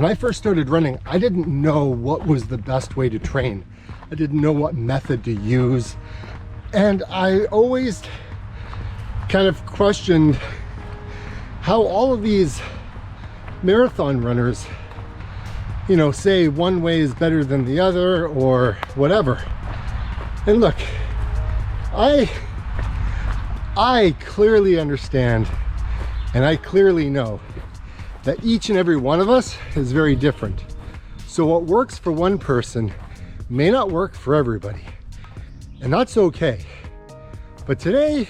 When I first started running, I didn't know what was the best way to train. I didn't know what method to use. And I always kind of questioned how all of these marathon runners, you know, say one way is better than the other or whatever. And look, I clearly understand and I clearly know that each and every one of us is very different. So what works for one person may not work for everybody, and that's okay. But today,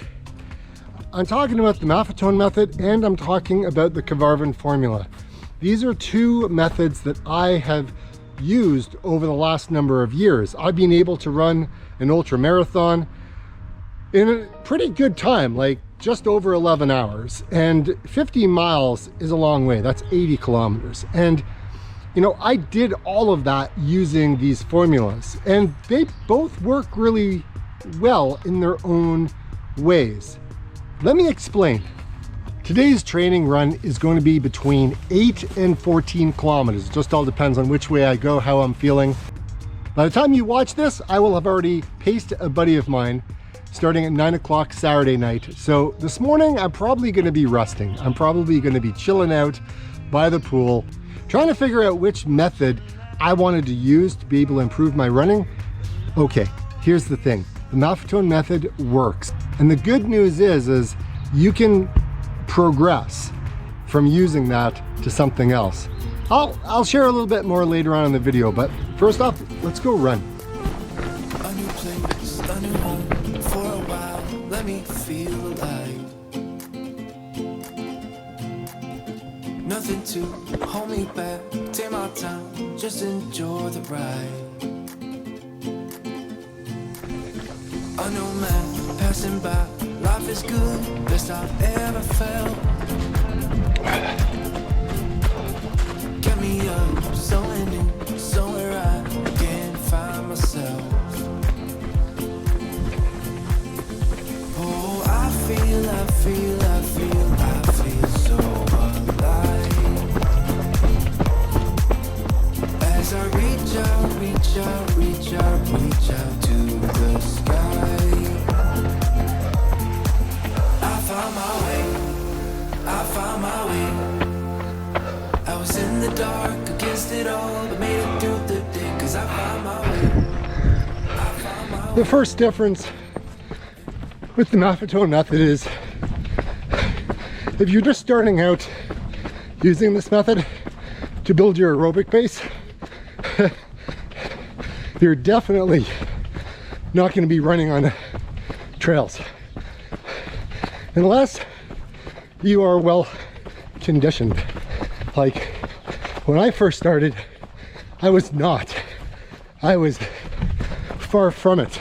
I'm talking about the Maffetone method and I'm talking about the Karvonen formula. These are two methods that I have used over the last number of years. I've been able to run an ultra marathon in a pretty good time, like just over 11 hours. And 50 miles is a long way. That's 80 kilometers. And you know, I did all of that using these formulas, and they both work really well in their own ways. Let me explain. Today's training run is going to be between 8 and 14 kilometers. It just all depends on which way I go, how I'm feeling. By the time you watch this, I will have already paced a buddy of mine starting at 9 o'clock Saturday night. So this morning, I'm probably going to be resting. I'm probably going to be chilling out by the pool, trying to figure out which method I wanted to use to be able to improve my running. Okay, here's the thing. The Maffetone method works. And the good news is you can progress from using that to something else. I'll share a little bit more later on in the video, but first off, let's go run. A new place, a new home, for a while, let me feel alive. Nothing to hold me back, take my time, just enjoy the ride. A new man passing by, life is good, best I've ever felt. Get me up, somewhere new, somewhere I can't find myself. Oh, I feel so alive. As I reach out to the sky. I found my way. I was in the dark against it all, but made it through the day, 'cause I found my way. The first difference with the Maffetone method is if you're just starting out using this method to build your aerobic base, you're definitely not going to be running on trails unless you are well conditioned. Like when I first started, I was not. I was far from it.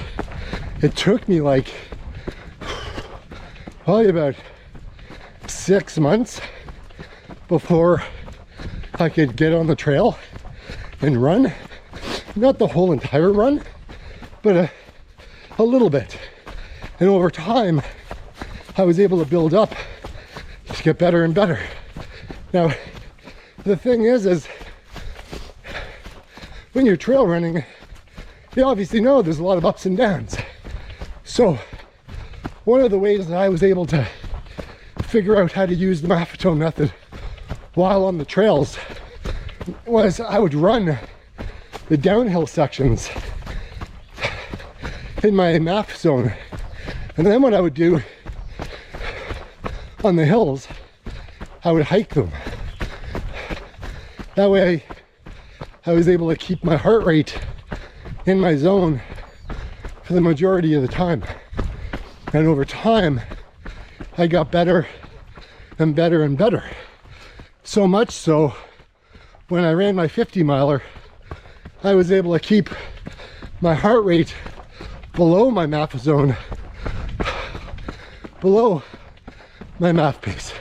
It took me like probably about 6 months before I could get on the trail and run. Not the whole entire run, but a little bit. And over time, I was able to build up to get better and better. Now, the thing is when you're trail running, you obviously know there's a lot of ups and downs. So one of the ways that I was able to figure out how to use the Maffetone method while on the trails was I would run the downhill sections in my MAF zone. And then what I would do on the hills, I would hike them. That way I was able to keep my heart rate in my zone for the majority of the time. And over time, I got better and better and better. So much so, when I ran my 50 miler, I was able to keep my heart rate below my MAF zone, below my MAF pace,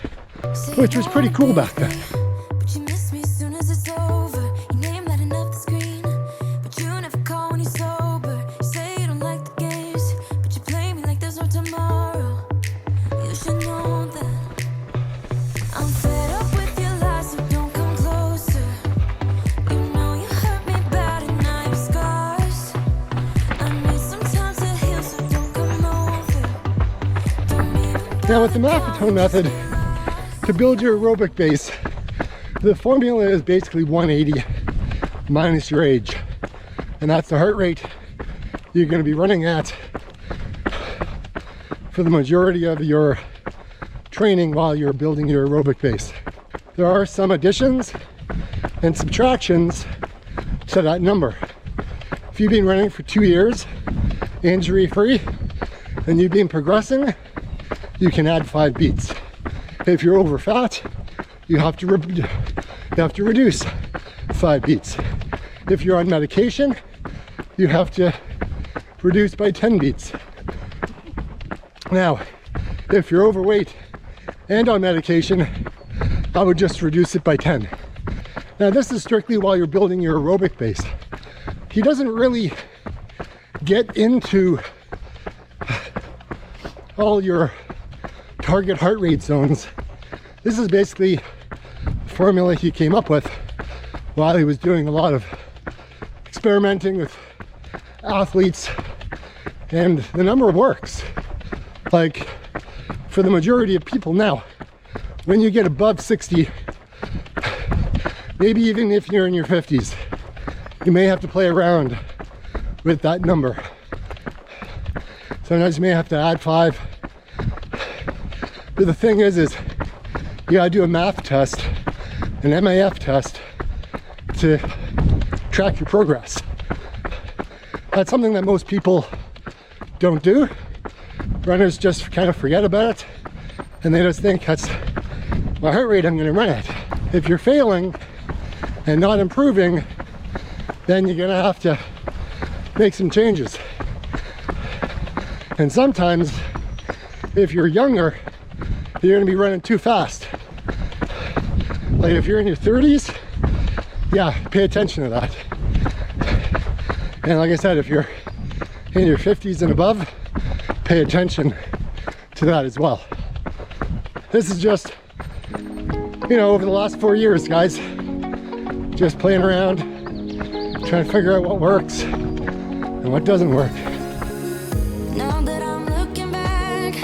which was pretty cool back then. Now with the Maffetone method, to build your aerobic base, the formula is basically 180 minus your age. And that's the heart rate you're going to be running at for the majority of your training while you're building your aerobic base. There are some additions and subtractions to that number. If you've been running for 2 years, injury-free, and you've been progressing, you can add 5 beats. If you're over fat, you have to reduce 5 beats. If you're on medication, you have to reduce by 10 beats. Now, if you're overweight and on medication, I would just reduce it by 10. Now, this is strictly while you're building your aerobic base. He doesn't really get into all your target heart rate zones. This is basically the formula he came up with while he was doing a lot of experimenting with athletes, and the number works. Like, for the majority of people now, when you get above 60, maybe even if you're in your 50s, you may have to play around with that number. Sometimes you may have to add 5. But the thing is you gotta do a MAF test, an MAF test, to track your progress. That's something that most people don't do. Runners just kind of forget about it, and they just think, that's my heart rate, I'm gonna run it. If you're failing and not improving, then you're gonna have to make some changes. And sometimes, if you're younger, you're gonna be running too fast. Like if you're in your 30s, yeah, pay attention to that. And like I said, if you're in your 50s and above, pay attention to that as well. This is just, you know, over the last 4 years, guys, just playing around, trying to figure out what works and what doesn't work. Now that I'm looking back,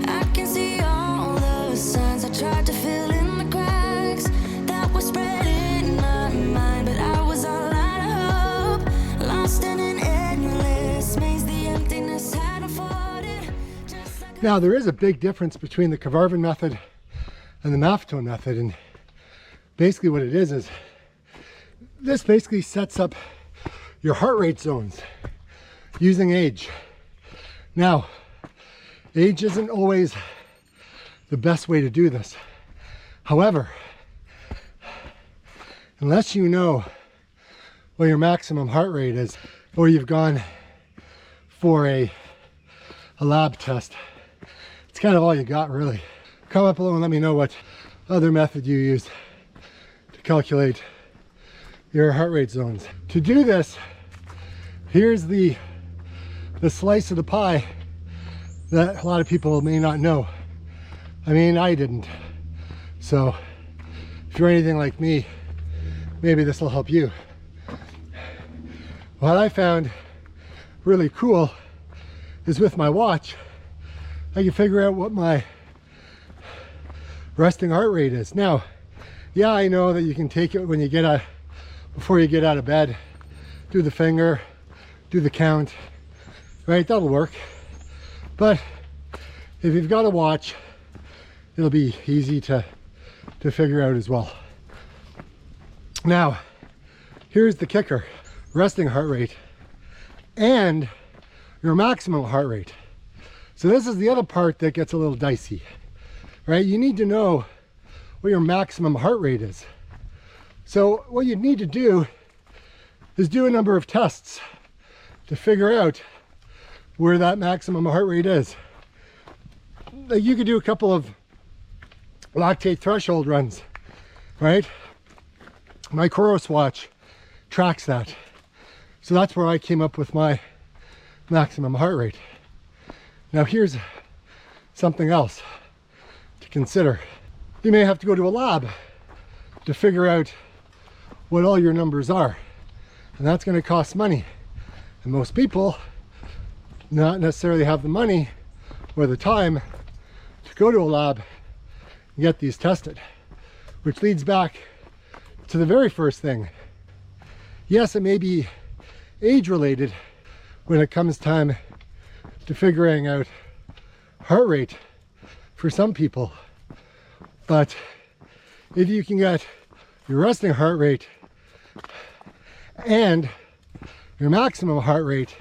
I can see all the signs I tried to fill in the cracks that were spread in my mind, but I was all out of hope, lost in an endless maze. The emptiness had afforded. Now, there is a big difference between the Karvonen method and the Maffetone method, and basically what it is this basically sets up your heart rate zones using age. Now, age isn't always the best way to do this. However, unless you know what your maximum heart rate is, or you've gone for a lab test, it's kind of all you got, really. Comment below and let me know what other method you use to calculate your heart rate zones. To do this, here's the slice of the pie that a lot of people may not know. I mean, I didn't. So if you're anything like me, maybe this will help you. What I found really cool is with my watch, I can figure out what my resting heart rate is. Now, yeah, I know that you can take it when you get out, before you get out of bed, do the finger, do the count, right? That'll work. But if you've got a watch, it'll be easy to figure out as well. Now, here's the kicker: resting heart rate and your maximum heart rate. So this is the other part that gets a little dicey, right? You need to know what your maximum heart rate is. So what you need to do is do a number of tests to figure out where that maximum heart rate is. Like, you could do a couple of lactate threshold runs, right? My Coros watch tracks that. So that's where I came up with my maximum heart rate. Now here's something else to consider. You may have to go to a lab to figure out what all your numbers are, and that's going to cost money, and most people not necessarily have the money or the time to go to a lab and get these tested, which leads back to the very first thing. Yes, it may be age related when it comes time to figuring out heart rate for some people, but if you can get your resting heart rate and your maximum heart rate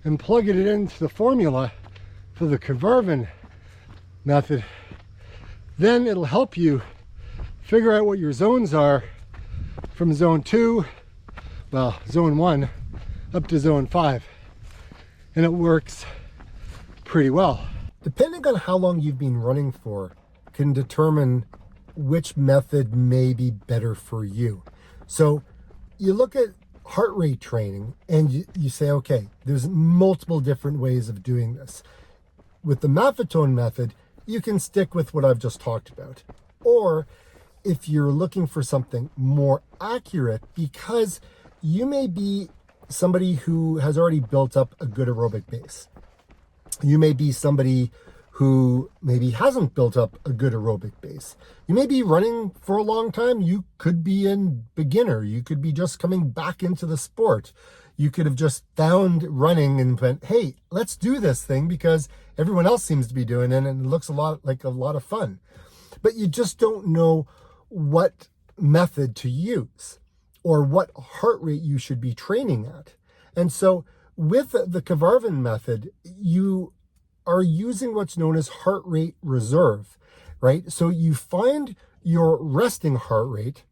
and plug it into the formula for the Karvonen method, then it'll help you figure out what your zones are from zone 2, well, zone 1 up to zone 5, and it works pretty well. Depending on how long you've been running for can determine which method may be better for you. So you look at heart rate training and you say, okay, there's multiple different ways of doing this. With the Maffetone method, you can stick with what I've just talked about. Or if you're looking for something more accurate, because you may be somebody who has already built up a good aerobic base. You may be somebody who maybe hasn't built up a good aerobic base. You may be running for a long time. You could be a beginner. You could be just coming back into the sport. You could have just found running and went, hey, let's do this thing because everyone else seems to be doing it and it looks a lot like a lot of fun. But you just don't know what method to use or what heart rate you should be training at. And so with the Karvonen method, you are using what's known as heart rate reserve, right? So you find your resting heart rate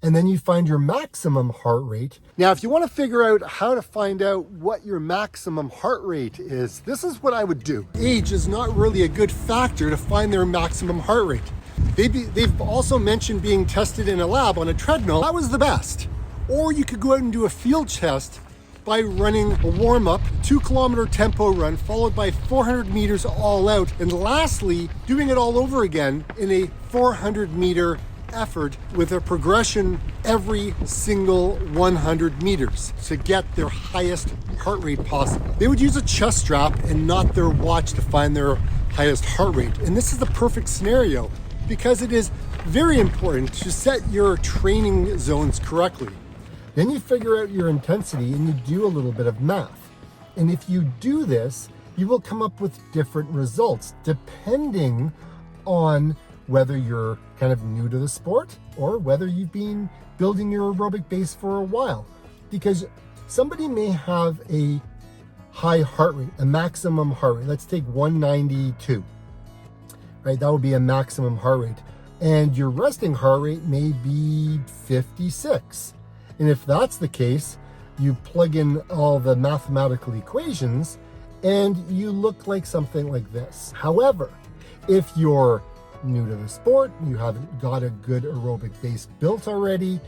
and then you find your maximum heart rate. Now, if you want to figure out how to find out what your maximum heart rate is, this is what I would do. Age is not really a good factor to find their maximum heart rate. They've also mentioned being tested in a lab on a treadmill. That was the best. Or you could go out and do a field test by running a warm-up 2-kilometer tempo run followed by 400 meters all out, and lastly doing it all over again in a 400-meter effort with a progression every single 100 meters to get their highest heart rate possible. They would use a chest strap and not their watch to find their highest heart rate, and this is the perfect scenario because it is very important to set your training zones correctly. Then you figure out your intensity and you do a little bit of math. And if you do this, you will come up with different results depending on whether you're kind of new to the sport or whether you've been building your aerobic base for a while. Because somebody may have a high heart rate, a maximum heart rate. Let's take 192, right? That would be a maximum heart rate. And your resting heart rate may be 56. And if that's the case, you plug in all the mathematical equations and you look like something like this. However, if you're new to the sport, you haven't got a good aerobic base built already,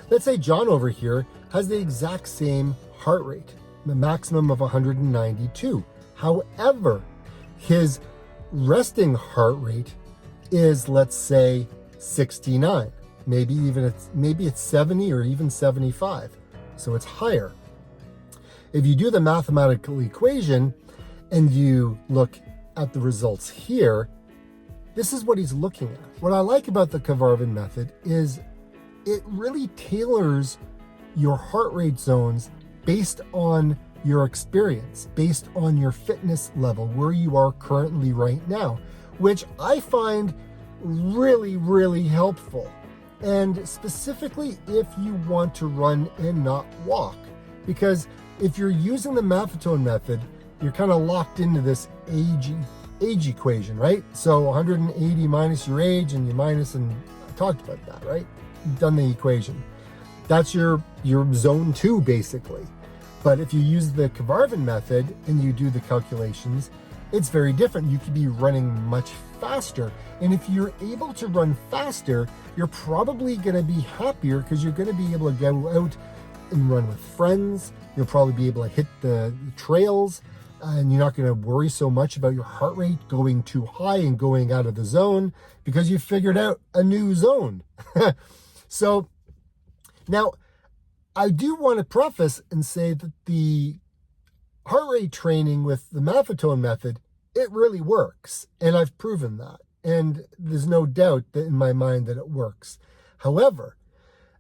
let's say John over here has the exact same heart rate, the maximum of 192. However, his resting heart rate is, let's say, 69. Maybe it's 70 or even 75, so it's higher. If you do the mathematical equation and you look at the results here, this is what he's looking at. What I like about the Karvonen method is it really tailors your heart rate zones based on your experience, based on your fitness level, where you are currently right now, which I find really, really helpful. And specifically if you want to run and not walk, because if you're using the Maffetone method, you're kind of locked into this age equation, right? So 180 minus your age and you minus, and I talked about that, right? You've done the equation. That's your zone 2 basically. But if you use the Karvonen method and you do the calculations, it's very different. You could be running much faster. And if you're able to run faster, you're probably going to be happier because you're going to be able to go out and run with friends. You'll probably be able to hit the trails and you're not going to worry so much about your heart rate going too high and going out of the zone because you figured out a new zone. So now I do want to preface and say that the heart rate training with the Maffetone method, it really works. And I've proven that. and there's no doubt that in my mind that it works. However,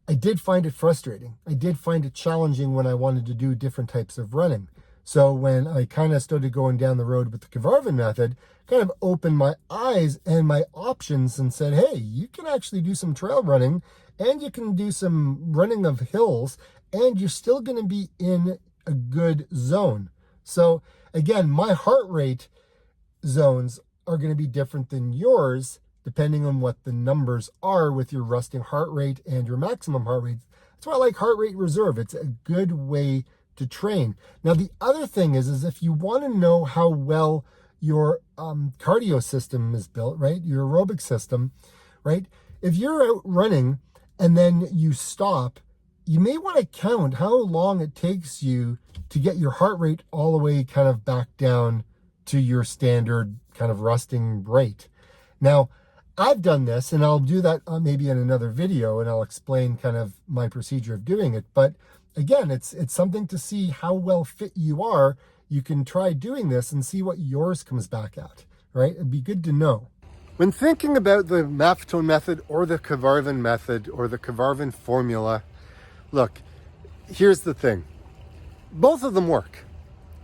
I did find it frustrating. I did find it challenging when I wanted to do different types of running. So when I kind of started going down the road with the Karvonen method, kind of opened my eyes and my options and said, hey, you can actually do some trail running and you can do some running of hills and you're still going to be in a good zone. So again, my heart rate zones are going to be different than yours depending on what the numbers are with your resting heart rate and your maximum heart rate. That's why I like heart rate reserve. It's a good way to train. Now, the other thing is if you want to know how well your cardio system is built, right? Your aerobic system, right? If you're out running and then you stop, you may want to count how long it takes you to get your heart rate all the way kind of back down to your standard kind of resting rate. Now, I've done this, and I'll do that maybe in another video, and I'll explain kind of my procedure of doing it. But again, it's something to see how well fit you are. You can try doing this and see what yours comes back at, right? It'd be good to know. When thinking about the Maffetone method or the Karvonen method or the Karvonen formula, look, here's the thing. Both of them work,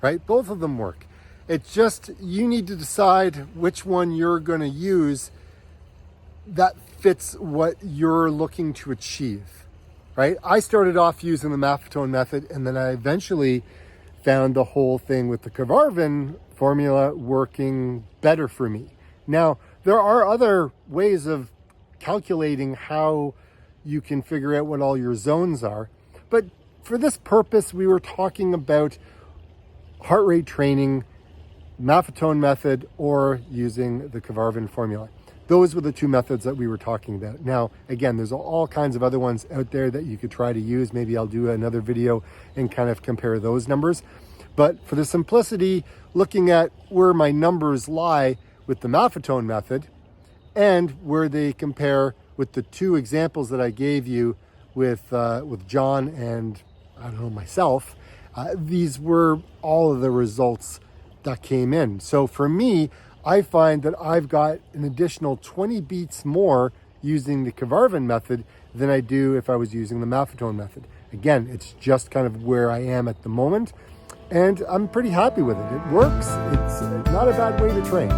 right? Both of them work. It's just you need to decide which one you're going to use that fits what you're looking to achieve, right? I started off using the Maffetone method, and then I eventually found the whole thing with the Karvonen formula working better for me. Now, there are other ways of calculating how you can figure out what all your zones are, but for this purpose, we were talking about heart rate training, Maffetone method, or using the Karvonen formula. Those were the two methods that we were talking about. Now, again, there's all kinds of other ones out there that you could try to use. Maybe I'll do another video and kind of compare those numbers. But for the simplicity, looking at where my numbers lie with the Maffetone method and where they compare with the two examples that I gave you with John and, I don't know, myself, these were all of the results that came in. So for me, I find that I've got an additional 20 beats more using the Karvonen method than I do if I was using the Maffetone method. Again, it's just kind of where I am at the moment, and I'm pretty happy with it. It works. It's not a bad way to train.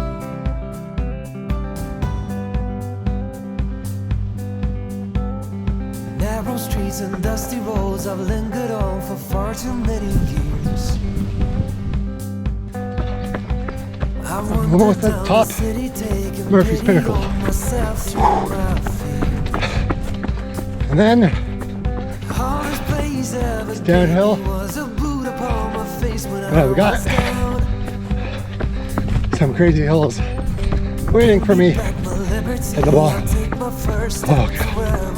Narrow streets and dusty roads I've lingered on for far too many years. I'm almost at the top, Murphy's Pinnacle. And then it's downhill. Oh, we got some crazy hills waiting for me at the bottom. Oh, God.